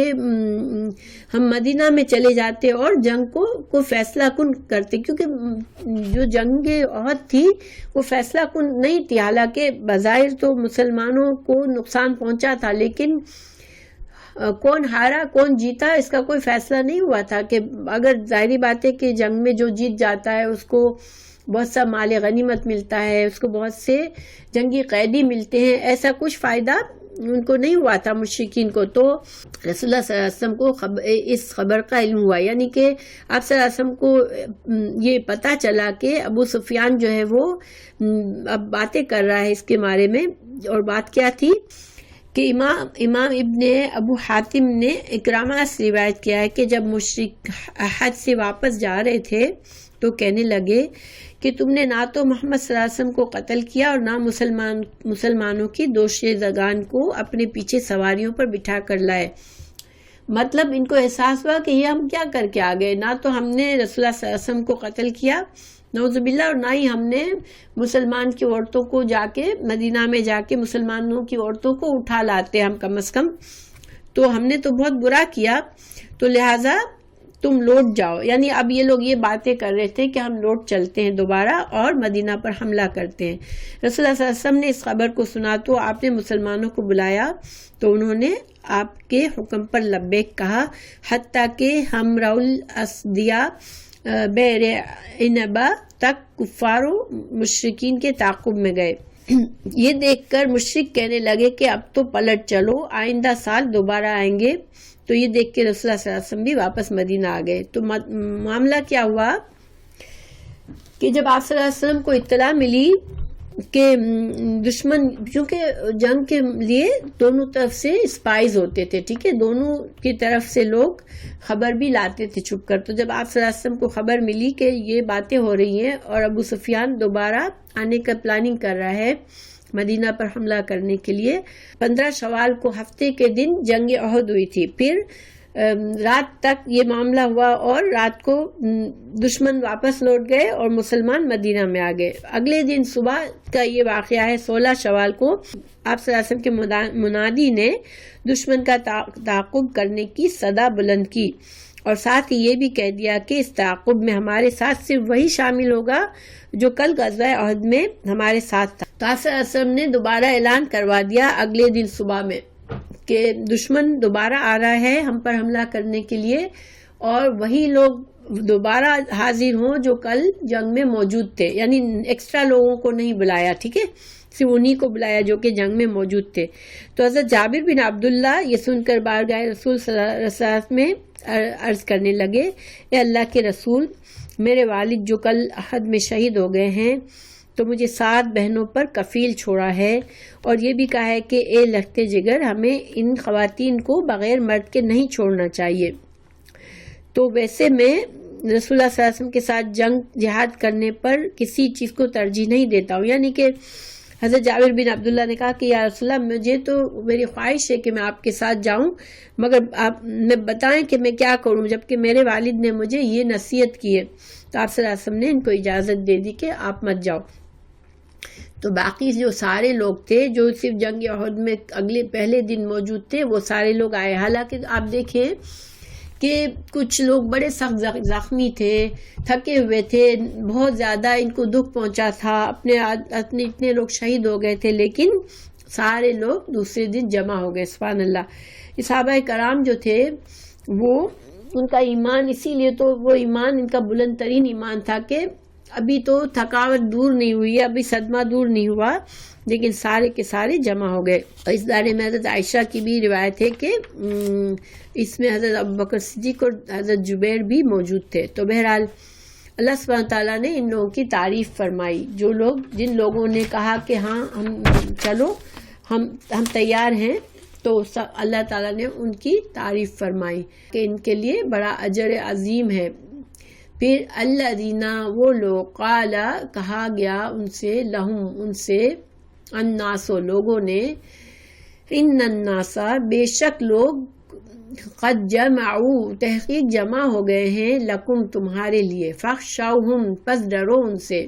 ہم مدینہ میں چلے جاتے اور جنگ کو فیصلہ کن کرتے، کیونکہ جو جنگ احد تھی وہ فیصلہ کن نہیں تھی. حالانکہ بظاہر تو مسلمانوں کو نقصان پہنچا تھا، لیکن کون ہارا کون جیتا اس کا کوئی فیصلہ نہیں ہوا تھا. کہ اگر ظاہری بات ہے کہ جنگ میں جو جیت جاتا ہے اس کو بہت سا مال غنیمت ملتا ہے، اس کو بہت سے جنگی قیدی ملتے ہیں، ایسا کچھ فائدہ ان کو نہیں ہوا تھا مشرکین کو. تو رسول اللہ صلی اللہ علیہ وسلم کو اس خبر کا علم ہوا، یعنی کہ آپ صلی اللہ علیہ وسلم کو یہ پتا چلا کہ ابو سفیان جو ہے وہ اب باتیں کر رہا ہے اس کے بارے میں. اور بات کیا تھی کہ امام ابن ابو حاتم نے اکرامہ سے روایت کیا ہے کہ جب مشرک حج سے واپس جا رہے تھے تو کہنے لگے کہ تم نے نہ تو محمد صلی اللہ علیہ وسلم کو قتل کیا اور نہ مسلمانوں کی دو شیزگان کو اپنے پیچھے سواریوں پر بٹھا کر لائے. مطلب ان کو احساس ہوا کہ یہ ہم کیا کر کے آ گئے، نہ تو ہم نے رسول اللہ صلی اللہ علیہ وسلم کو قتل کیا نعوذ باللہ، اور نہ ہی ہم نے مسلمان کی عورتوں کو جا کے مدینہ میں جا کے مسلمانوں کی عورتوں کو اٹھا لاتے ہم کم از کم، تو ہم نے تو بہت برا کیا، تو لہٰذا تم لوٹ جاؤ. یعنی اب یہ لوگ یہ باتیں کر رہے تھے کہ ہم لوٹ چلتے ہیں دوبارہ اور مدینہ پر حملہ کرتے ہیں. رسول اللہ صلی اللہ علیہ وسلم نے اس خبر کو سنا تو آپ نے مسلمانوں کو بلایا تو انہوں نے آپ کے حکم پر لبیک کہا، حتیٰ کہ ہمراء الاسدیہ بیر عنبہ تک کفار و مشرکین کے تعاقب میں گئے. یہ دیکھ کر مشرک کہنے لگے کہ اب تو پلٹ چلو، آئندہ سال دوبارہ آئیں گے. تو یہ دیکھ کے رسول اللہ صلی اللہ علیہ وسلم بھی واپس مدینہ آ گئے. تو معاملہ کیا ہوا کہ جب آپ صلی اللہ علیہ وسلم کو اطلاع ملی کہ دشمن، کیونکہ جنگ کے لیے دونوں طرف سے اسپائز ہوتے تھے، ٹھیک ہے، دونوں کی طرف سے لوگ خبر بھی لاتے تھے چھپ کر. تو جب آپ صلی اللہ علیہ وسلم کو خبر ملی کہ یہ باتیں ہو رہی ہیں اور ابو سفیان دوبارہ آنے کا پلاننگ کر رہا ہے مدینہ پر حملہ کرنے کے لیے، 15 شوال کو ہفتے کے دن جنگ احد ہوئی تھی. پھر رات تک یہ معاملہ ہوا اور رات کو دشمن واپس لوٹ گئے اور مسلمان مدینہ میں آ گئے. اگلے دن صبح کا یہ واقعہ ہے، 16 شوال کو آپ صلی اللہ علیہ وسلم کے منادی نے دشمن کا تعاقب کرنے کی صدا بلند کی اور ساتھ ہی یہ بھی کہہ دیا کہ اس تعاقب میں ہمارے ساتھ صرف وہی شامل ہوگا جو کل غزوہ احد میں ہمارے ساتھ تھا۔ تو آپ صلی اللہ علیہ وسلم نے دوبارہ اعلان کروا دیا اگلے دن صبح میں کہ دشمن دوبارہ آ رہا ہے ہم پر حملہ کرنے کے لیے، اور وہی لوگ دوبارہ حاضر ہوں جو کل جنگ میں موجود تھے، یعنی ایکسٹرا لوگوں کو نہیں بلایا، ٹھیک ہے، صرف انہی کو بلایا جو کہ جنگ میں موجود تھے۔ تو حضرت جابر بن عبداللہ یہ سن کر بارگاہ رسول صلی اللہ علیہ وسلم میں عرض کرنے لگے، اے اللہ کے رسول، میرے والد جو کل احد میں شہید ہو گئے ہیں تو مجھے 7 بہنوں پر کفیل چھوڑا ہے، اور یہ بھی کہا ہے کہ اے لختے جگر، ہمیں ان خواتین کو بغیر مرد کے نہیں چھوڑنا چاہیے۔ تو ویسے میں رسول اللہ صلی اللہ علیہ وسلم کے ساتھ جنگ جہاد کرنے پر کسی چیز کو ترجیح نہیں دیتا ہوں، یعنی کہ حضرت جابر بن عبداللہ نے کہا کہ یا رسول اللہ، مجھے تو میری خواہش ہے کہ میں آپ کے ساتھ جاؤں، مگر آپ میں بتائیں کہ میں کیا کروں، جبکہ میرے والد نے مجھے یہ نصیحت کی ہے۔ تو آپ صلی اللہ علیہ وسلم نے ان کو اجازت دے دی کہ آپ مت جاؤ۔ تو باقی جو سارے لوگ تھے جو صرف جنگ احد میں پہلے دن موجود تھے وہ سارے لوگ آئے، حالانکہ آپ دیکھیں کہ کچھ لوگ بڑے سخت زخمی تھے، تھکے ہوئے تھے، بہت زیادہ ان کو دکھ پہنچا تھا، اپنے اتنے لوگ شہید ہو گئے تھے، لیکن سارے لوگ دوسرے دن جمع ہو گئے۔ سبحان اللہ۔ صحابہ کرام جو تھے وہ ان کا ایمان، اسی لیے تو وہ ایمان ان کا بلند ترین ایمان تھا کہ ابھی تو تھکاوٹ دور نہیں ہوئی ہے، ابھی صدمہ دور نہیں ہوا، لیکن سارے کے سارے جمع ہو گئے۔ اور اس بارے میں حضرت عائشہ کی بھی روایت ہے کہ اس میں حضرت ابوبکر صدیق اور حضرت جبیر بھی موجود تھے۔ تو بہرحال اللہ سبحانہ تعالیٰ نے ان لوگوں کی تعریف فرمائی، جن لوگوں نے کہا کہ ہاں ہم چلو ہم تیار ہیں، تو اللہ تعالیٰ نے ان کی تعریف فرمائی کہ ان کے لیے بڑا اجر عظیم ہے۔ پھر الذین، وہ لوگ، قال، کہا گیا ان سے، لہم، ان سے، الناس، لوگوں نے، ان الناس، بے شک لوگ، قد جمعوا، تحقیق جمع ہو گئے ہیں، لکم، تمہارے لیے، فاخشوہم، پس ڈرو ان سے،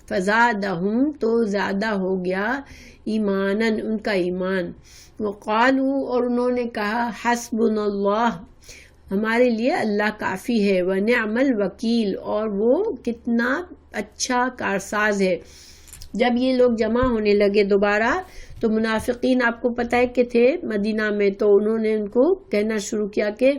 فزادہم، تو زیادہ ہو گیا، ایماناً، ان کا ایمان، وقالوا، اور انہوں نے کہا، حسبنا اللہ، ہمارے لیے اللہ کافی ہے، ونعم الوکیل، اور وہ کتنا اچھا کارساز ہے۔ جب یہ لوگ جمع ہونے لگے دوبارہ تو منافقین آپ کو پتہ ہے کہ تھے مدینہ میں، تو انہوں نے ان کو کہنا شروع کیا کہ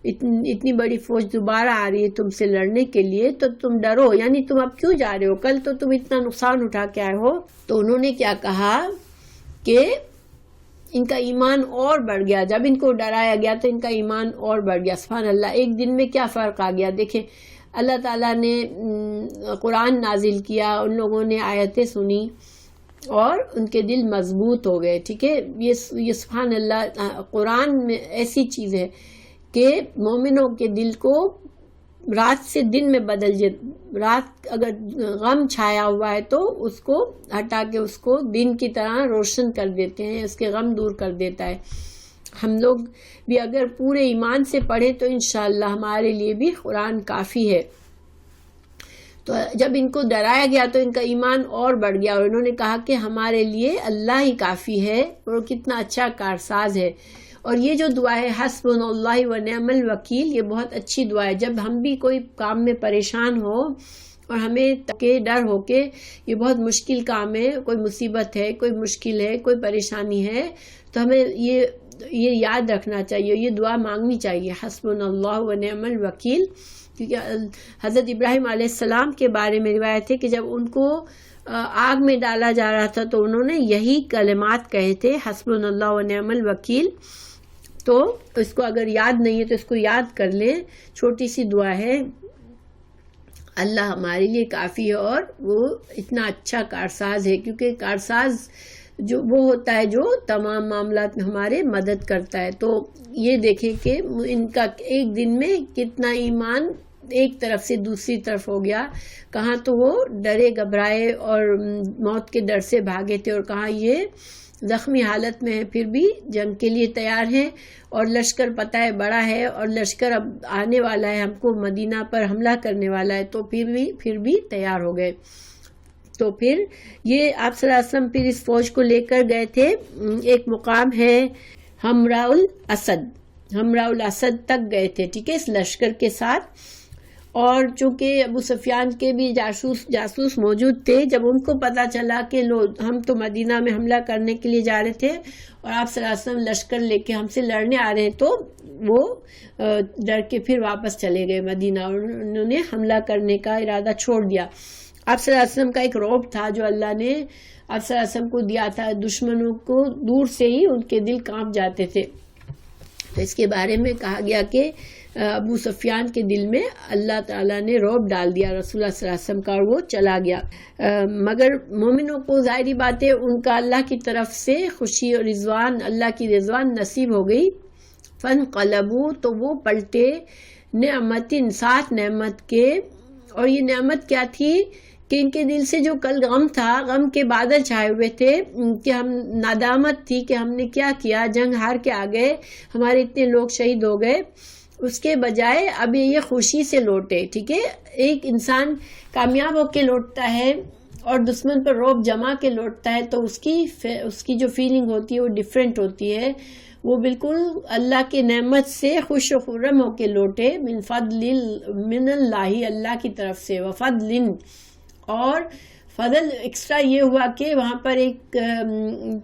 اتنی بڑی فوج دوبارہ آ رہی ہے تم سے لڑنے کے لیے، تو تم ڈرو، یعنی تم اب کیوں جا رہے ہو، کل تو تم اتنا نقصان اٹھا کے آئے ہو۔ تو انہوں نے کیا کہا کہ ان کا ایمان اور بڑھ گیا، جب ان کو ڈرایا گیا تو ان کا ایمان اور بڑھ گیا۔ سبحان اللہ، ایک دن میں کیا فرق آ گیا۔ دیکھیں اللہ تعالیٰ نے قرآن نازل کیا، ان لوگوں نے آیتیں سنی اور ان کے دل مضبوط ہو گئے، ٹھیک ہے۔ یہ سبحان اللہ، قرآن میں ایسی چیز ہے کہ مومنوں کے دل کو رات سے دن میں بدل جائے۔ رات اگر غم چھایا ہوا ہے تو اس کو ہٹا کے اس کو دن کی طرح روشن کر دیتے ہیں، اس کے غم دور کر دیتا ہے۔ ہم لوگ بھی اگر پورے ایمان سے پڑھیں تو انشاءاللہ ہمارے لیے بھی قرآن کافی ہے۔ تو جب ان کو ڈرایا گیا تو ان کا ایمان اور بڑھ گیا، اور انہوں نے کہا کہ ہمارے لیے اللہ ہی کافی ہے، اور کتنا اچھا کارساز ہے۔ اور یہ جو دعا ہے حسبنا اللہ و نعم الوکیل، یہ بہت اچھی دعا ہے۔ جب ہم بھی کوئی کام میں پریشان ہو اور ہمیں ڈر ہو کہ یہ بہت مشکل کام ہے، کوئی مصیبت ہے، کوئی مشکل ہے، کوئی پریشانی ہے، تو ہمیں یہ یاد رکھنا چاہیے، یہ دعا مانگنی چاہیے، حسبنا اللہ و نعم الوکیل۔ کیونکہ حضرت ابراہیم علیہ السلام کے بارے میں روایت ہے کہ جب ان کو آگ میں ڈالا جا رہا تھا تو انہوں نے یہی کلمات کہے تھے، حسبنا اللہ و نعم الوکیل۔ تو اس کو اگر یاد نہیں ہے تو اس کو یاد کر لیں، چھوٹی سی دعا ہے، اللہ ہمارے لیے کافی ہے، اور وہ اتنا اچھا کارساز ہے، کیونکہ کارساز جو وہ ہوتا ہے جو تمام معاملات میں ہمارے مدد کرتا ہے۔ تو یہ دیکھیں کہ ان کا ایک دن میں کتنا ایمان ایک طرف سے دوسری طرف ہو گیا، کہاں تو وہ ڈرے گھبرائے اور موت کے ڈر سے بھاگے تھے، اور کہاں یہ زخمی حالت میں ہے پھر بھی جنگ کے لیے تیار ہیں، اور لشکر پتہ ہے بڑا ہے، اور لشکر اب آنے والا ہے، ہم کو مدینہ پر حملہ کرنے والا ہے، تو پھر بھی تیار ہو گئے۔ تو پھر یہ آپ صلی اللہ علیہ وسلم پھر اس فوج کو لے کر گئے تھے، ایک مقام ہے حمراء الاسد، ہمراہ الاسد تک گئے تھے، ٹھیک ہے، اس لشکر کے ساتھ. اور چونکہ ابو سفیان کے بھی جاسوس موجود تھے، جب ان کو پتہ چلا کہ ہم تو مدینہ میں حملہ کرنے کے لیے جا رہے تھے اور آپ صلی اللہ علیہ وسلم لشکر لے کے ہم سے لڑنے آ رہے ہیں، تو وہ ڈر کے پھر واپس چلے گئے مدینہ اور انہوں نے حملہ کرنے کا ارادہ چھوڑ دیا. آپ صلی اللہ علیہ وسلم کا ایک رعب تھا جو اللہ نے آپ صلی اللہ علیہ وسلم کو دیا تھا، دشمنوں کو دور سے ہی ان کے دل کانپ جاتے تھے. تو اس کے بارے میں کہا گیا کہ ابو سفیان کے دل میں اللہ تعالیٰ نے رعب ڈال دیا رسول اللہ صلی اللہ علیہ وسلم کا، اور وہ چلا گیا. مگر مومنوں کو ظاہری بات ہے ان کا اللہ کی طرف سے خوشی اور رضوان، اللہ کی رضوان نصیب ہو گئی. فانقلبوا، تو وہ پلٹے، نعمتن، ساتھ نعمت کے. اور یہ نعمت کیا تھی کہ ان کے دل سے جو کل غم تھا، غم کے بادل چھائے ہوئے تھے کہ ہم ندامت تھی کہ ہم نے کیا کیا، جنگ ہار کے آ گئے، ہمارے اتنے لوگ شہید ہو گئے، اس کے بجائے اب یہ خوشی سے لوٹے. ٹھیک ہے، ایک انسان کامیاب ہو کے لوٹتا ہے اور دشمن پر رعب جما کے لوٹتا ہے تو اس کی جو فیلنگ ہوتی ہے وہ ڈیفرنٹ ہوتی ہے. وہ بالکل اللہ کے نعمت سے خوش و خرم ہو کے لوٹے، من فضل من اللہ، اللہ کی طرف سے، وفضل، اور فضل ایکسٹرا یہ ہوا کہ وہاں پر ایک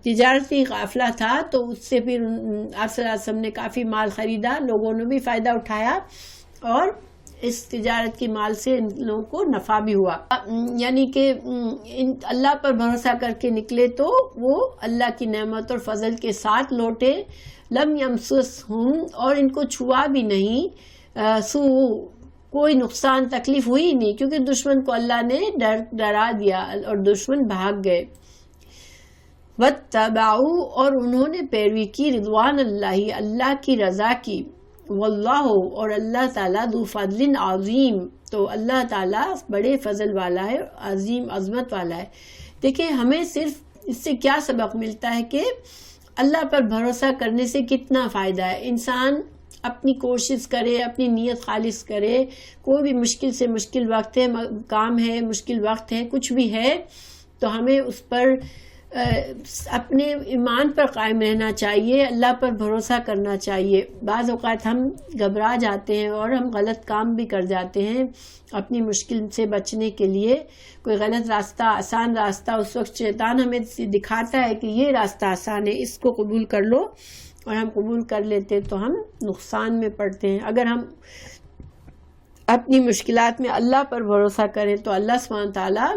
تجارتی قافلہ تھا تو اس سے پھر آپ صلی اللہ علیہ وسلم نے کافی مال خریدا، لوگوں نے بھی فائدہ اٹھایا اور اس تجارت کی مال سے ان لوگوں کو نفع بھی ہوا. یعنی کہ اللہ پر بھروسہ کر کے نکلے تو وہ اللہ کی نعمت اور فضل کے ساتھ لوٹے. لم یمسسہم، اور ان کو چھوا بھی نہیں، کوئی نقصان تکلیف ہوئی نہیں، کیونکہ دشمن کو اللہ نے ڈرا دیا اور دشمن بھاگ گئے. واتبعوا، اور انہوں نے پیروی کی، رضوان اللہ، اللہ کی رضا کی. واللہ، اور اللہ تعالیٰ، ذو فضل عظیم، تو اللہ تعالیٰ بڑے فضل والا ہے، عظیم عظمت والا ہے. دیکھیں ہمیں صرف اس سے کیا سبق ملتا ہے کہ اللہ پر بھروسہ کرنے سے کتنا فائدہ ہے. انسان اپنی کوشش کرے، اپنی نیت خالص کرے، کوئی بھی مشکل سے مشکل وقت ہے، کام ہے، مشکل وقت ہے، کچھ بھی ہے، تو ہمیں اس پر اپنے ایمان پر قائم رہنا چاہیے، اللہ پر بھروسہ کرنا چاہیے. بعض اوقات ہم گھبرا جاتے ہیں اور ہم غلط کام بھی کر جاتے ہیں اپنی مشکل سے بچنے کے لیے. کوئی غلط راستہ، آسان راستہ، اس وقت شیطان ہمیں دکھاتا ہے کہ یہ راستہ آسان ہے، اس کو قبول کر لو، اور ہم قبول کر لیتے تو ہم نقصان میں پڑتے ہیں. اگر ہم اپنی مشکلات میں اللہ پر بھروسہ کریں تو اللہ سبحانہ تعالیٰ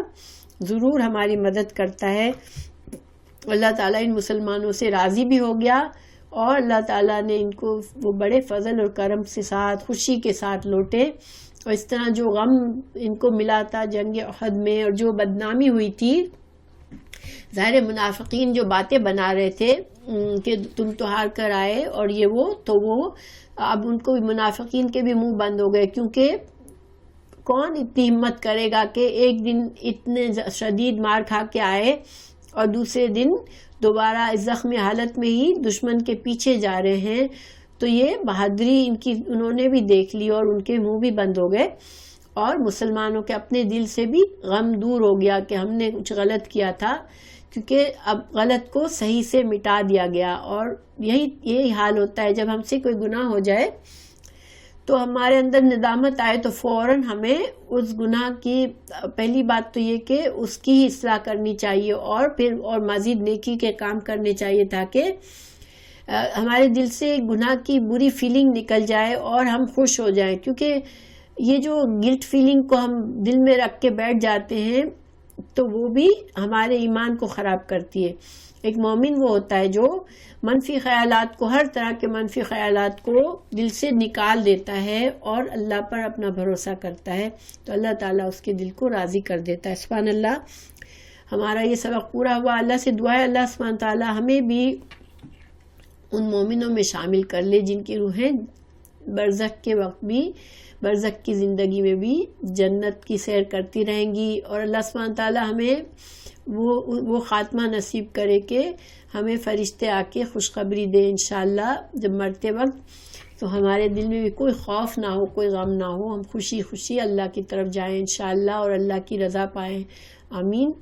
ضرور ہماری مدد کرتا ہے. اللہ تعالیٰ ان مسلمانوں سے راضی بھی ہو گیا اور اللہ تعالیٰ نے ان کو وہ بڑے فضل اور کرم سے ساتھ، خوشی کے ساتھ لوٹے. اور اس طرح جو غم ان کو ملا تھا جنگ احد میں اور جو بدنامی ہوئی تھی، ظاہر منافقین جو باتیں بنا رہے تھے کہ تم تو ہار کر آئے اور یہ وہ، تو وہ اب ان کو بھی، منافقین کے بھی منہ بند ہو گئے، کیونکہ کون اتنی ہمت کرے گا کہ ایک دن اتنے شدید مار کھا کے آئے اور دوسرے دن دوبارہ زخمی حالت میں ہی دشمن کے پیچھے جا رہے ہیں. تو یہ بہادری ان کی انہوں نے بھی دیکھ لی اور ان کے منہ بھی بند ہو گئے، اور مسلمانوں کے اپنے دل سے بھی غم دور ہو گیا کہ ہم نے کچھ غلط کیا تھا، کیونکہ اب غلط کو صحیح سے مٹا دیا گیا. اور یہی حال ہوتا ہے جب ہم سے کوئی گناہ ہو جائے تو ہمارے اندر ندامت آئے تو فوراً ہمیں اس گناہ کی پہلی بات تو یہ کہ اس کی ہی اصلاح کرنی چاہیے اور مزید نیکی کے کام کرنے چاہیے تاکہ ہمارے دل سے گناہ کی بری فیلنگ نکل جائے اور ہم خوش ہو جائیں. کیونکہ یہ جو گلٹ فیلنگ کو ہم دل میں رکھ کے بیٹھ جاتے ہیں تو وہ بھی ہمارے ایمان کو خراب کرتی ہے. ایک مومن وہ ہوتا ہے جو منفی خیالات کو، ہر طرح کے منفی خیالات کو دل سے نکال دیتا ہے اور اللہ پر اپنا بھروسہ کرتا ہے، تو اللہ تعالیٰ اس کے دل کو راضی کر دیتا ہے. سبحان اللہ. ہمارا یہ سبق پورا ہوا. اللہ سے دعا ہے اللہ سبحانہ تعالیٰ ہمیں بھی ان مومنوں میں شامل کر لے جن کی روحیں برزخ کے وقت بھی، برزخ کی زندگی میں بھی جنت کی سیر کرتی رہیں گی. اور اللہ سبحانہ تعالیٰ ہمیں وہ خاتمہ نصیب کرے کہ ہمیں فرشتے آ کے خوشخبری دے انشاءاللہ جب مرتے وقت، تو ہمارے دل میں بھی کوئی خوف نہ ہو، کوئی غم نہ ہو، ہم خوشی خوشی اللہ کی طرف جائیں انشاءاللہ اور اللہ کی رضا پائیں. آمین.